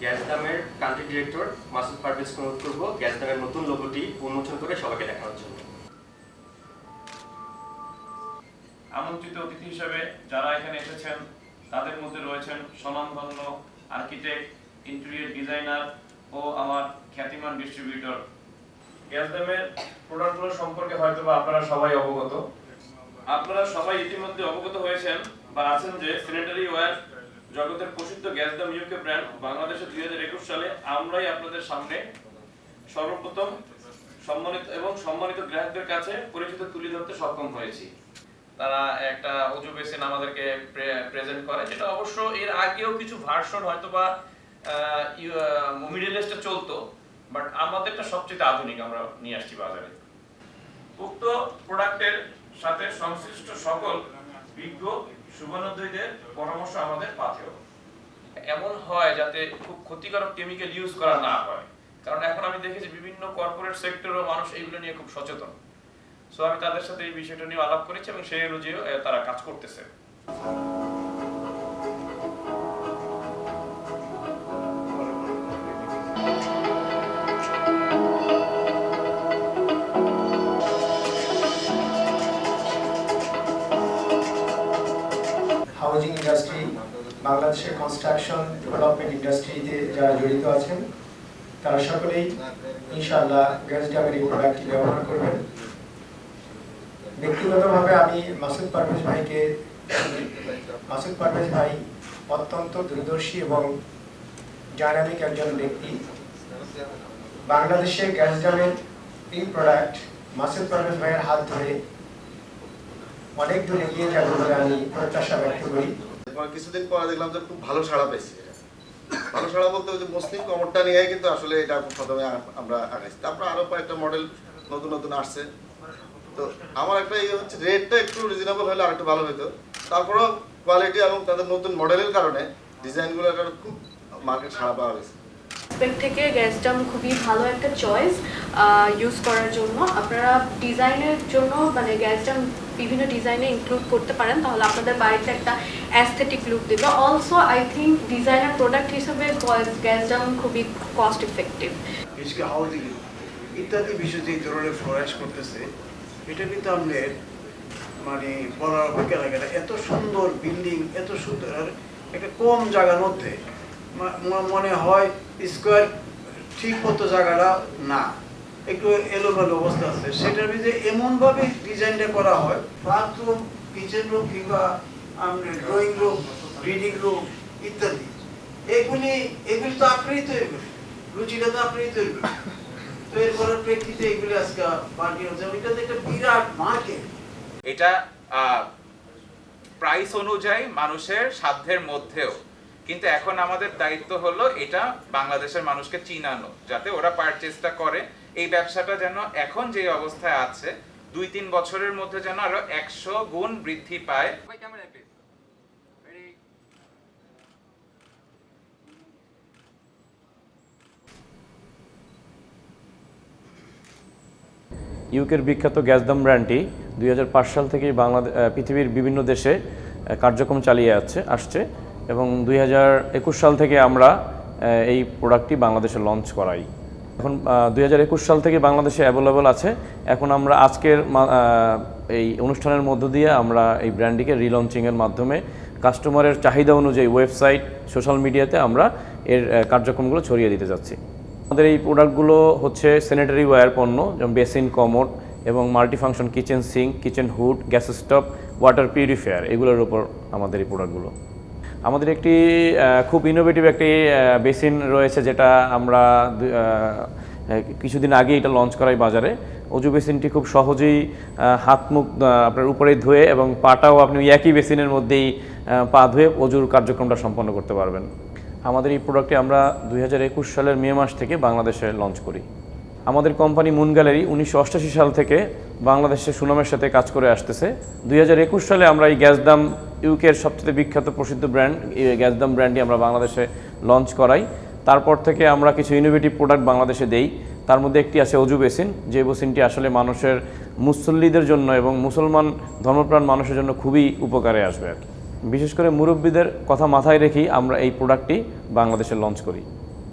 গ্যাসদামের country director Masud পারভেজকে অনুরোধ করব গ্যাসদামের নতুন লোগোটি উন্মোচন করে সবাইকে দেখানোর জন্য। আমন্ত্রিত অতিথি হিসেবে যারা এখানে এসেছেন তাদের মধ্যে রয়েছেন স্বনামধন্য আর্কিটেক্ট, ইন্টেরিয়র ডিজাইনার ও আমার খ্যাতিমান ডিস্ট্রিবিউটর। গ্যাসদামের প্রোডাক্টগুলো সম্পর্কে হয়তোবা আপনারা সবাই অবগত। আপনারা সবাই ইতিমধ্যে অবগত হয়েছেন বা আছেন যে স্যানিটারি ওয়্যার জগতের প্রসিদ্ধ গ্যাসদাম ইউকে ব্র্যান্ড বাংলাদেশে 2021 সালে আমরাই আপনাদের সামনে সর্বপ্রথম সম্মানিত গ্রাহকদের কাছে পরিচিত তুলে ধরতে সক্ষম হয়েছি। তারা একটা অজু বেসিন আমাদেরকে প্রেজেন্ট করে, যেটা অবশ্য এর আগেও কিছু ভার্সন হয়তোবা মিডল ইস্টে চলতো, বাট আমাদেরটা সবচেয়ে আধুনিক আমরা নিয়ে আসছি বাজারে। উক্ত প্রোডাক্টের সাথে সংশ্লিষ্ট সকল বিজ্ঞ শুভানুধ্যায়ীদের পরামর্শ আমাদের পাথেয়। এমন হয় যাতে খুব ক্ষতিকারক কেমিক্যাল ইউজ করা না হয়, কারণ এখন আমি দেখেছি বিভিন্ন কর্পোরেট সেক্টরও মানুষ এইগুলো নিয়ে খুব সচেতন। সো আমি তাদের সাথে এই বিষয়টা নিয়ে আলাপ করেছি এবং সেই অনুযায়ী তারা কাজ করতেছে। হাউজিং ইন্ডাস্ট্রি, বাংলাদেশের কনস্ট্রাকশন ডেভেলপমেন্ট ইন্ডাস্ট্রিতে যারা জড়িত আছেন তারা সকলেই ইনশাআল্লাহ গ্যাসদামের এই প্রোডাক্টটি ব্যবহার করবেন। ব্যক্তিগতভাবে আমি মাসুদ পারভেজ ভাই অত্যন্ত দূরদর্শী এবং ডাইনামিক একজন ব্যক্তি। বাংলাদেশে গ্যাসদামের এই প্রোডাক্ট মাসুদ পারভেজ ভাইয়ের হাত ধরে অনেক দূর এগিয়ে যাবে বলে আমি প্রত্যাশা ব্যক্ত করি। কিছুদিন পরে দেখলাম যে খুব ভালো সাড়া পেয়েছি। ভালো সাড়া বলতে ওই যে মুসলিম কমরটা নিয়ে কিন্তু আসলে এটা প্রথমে আমরা আগাইছি, তারপর আরো কয়েকটা মডেল নতুন আসছে। তো আমার একটা ইয়ে হচ্ছে রেটটা একটু রিজনেবল হলে আর একটু ভালো হতো। তারপরেও কোয়ালিটি এবং তাদের নতুন মডেলের কারণে ডিজাইনগুলো খুব মার্কেট সাড়া পাওয়া গেছে। থেকে গ্যাসদাম খুবই ভালো একটা চয়েস ইউজ করার জন্য। আপনারা ডিজাইনের জন্য মানে গ্যাসদাম বিভিন্ন ডিজাইনে ইনক্লুড করতে পারেন, তাহলে আপনাদের বাড়িতে একটা অ্যাস্থেটিক লুক দেবে। Also I think designer product হিসেবে গ্যাসদাম খুবই কস্ট ইফেক্টিভ। হাউজিং ইত্যাদি বিষয় যে ধরনের ফ্লোরাইজ করতেছে, এটা কিন্তু আমাদের মানে বলার অপেক্ষা লাগে না। এত সুন্দর বিল্ডিং, এত সুন্দর একটা কম জায়গার মধ্যে মনে হয় স্কোয়ার ঠিক মতো জায়গাটা না, একটু এলোমেলো অবস্থা আছে। সেটার ভিতরে এমনভাবে ডিজাইনটা করা হয়, বাথরুম, কিচেন রুম কিংবা ড্রয়িং রুম, রিডিং রুম ইত্যাদি, এগুলি তো আপনারই তৈরি করি, রুচিটা তো আপনারই তৈরি করি। তৈরি করার প্রেক্ষিতে এগুলি আজকে মার্কেট হচ্ছে, এটা একটা বিরাট মার্কেট। এটা প্রাইস অনুযায়ী মানুষের সাধ্যের মধ্যেও, কিন্তু এখন আমাদের দায়িত্ব হলো এটা বাংলাদেশের মানুষকে চিনানো, যাতে ওরা পারচেজটা করে। এই ব্যবসাটা যেন এখন যে অবস্থায় আছে 2-3 বছরের মধ্যে যেন আরো 100 গুণ বৃদ্ধি পায়। ইউকের বিখ্যাত গ্যাসদাম ব্র্যান্ডটি 2005 সাল থেকেই পৃথিবীর বিভিন্ন দেশে কার্যক্রম চালিয়ে আসছে এবং 2021 সাল থেকে আমরা এই প্রোডাক্টটি বাংলাদেশে লঞ্চ করাই। এখন 2021 সাল থেকে বাংলাদেশে অ্যাভেলেবল আছে। এখন আমরা আজকের এই অনুষ্ঠানের মধ্য দিয়ে আমরা এই ব্র্যান্ডটিকে রিলঞ্চিংয়ের মাধ্যমে কাস্টমারের চাহিদা অনুযায়ী ওয়েবসাইট, সোশ্যাল মিডিয়াতে আমরা এর কার্যক্রমগুলো ছড়িয়ে দিতে যাচ্ছি। আমাদের এই প্রোডাক্টগুলো হচ্ছে স্যানিটারি ওয়্যার পণ্য, যেমন বেসিন, কমোড এবং multifunction kitchen sync, kitchen hood, gas stove, water purifier, এগুলোর উপর আমাদের এই প্রোডাক্টগুলো। আমাদের একটি খুব ইনোভেটিভ একটি বেসিন রয়েছে, যেটা আমরা কিছুদিন আগে এটা লঞ্চ করাই বাজারে। অজু বেসিনটি খুব সহজেই হাত মুখ আপনার উপরেই ধুয়ে এবং পাটাও আপনি একই বেসিনের মধ্যেই পা ধুয়ে অজুর কার্যক্রমটা সম্পন্ন করতে পারবেন। আমাদের এই প্রোডাক্টটি আমরা 2021 সালের মে মাস থেকে বাংলাদেশে লঞ্চ করি। আমাদের কোম্পানি মুন গ্যালারি 1988 সাল থেকে বাংলাদেশে সুনামের সাথে কাজ করে আসতেছে। 2021 সালে আমরা এই গ্যাসদাম ইউকের সবচেয়ে বিখ্যাত প্রসিদ্ধ ব্র্যান্ড গ্যাসদাম ব্র্যান্ডটি আমরা বাংলাদেশে লঞ্চ করাই। তারপর থেকে আমরা কিছু ইনোভেটিভ প্রোডাক্ট বাংলাদেশে দেই। তার মধ্যে একটি আছে অজু বেসিন, যে বেসিনটি আসলে মানুষের মুসল্লিদের জন্য এবং মুসলমান ধর্মপ্রাণ মানুষের জন্য খুবই উপকারে আসবে আর কি। বিশেষ করে মুরব্বীদের কথা মাথায় রেখেই আমরা এই প্রোডাক্টটি বাংলাদেশে লঞ্চ করি।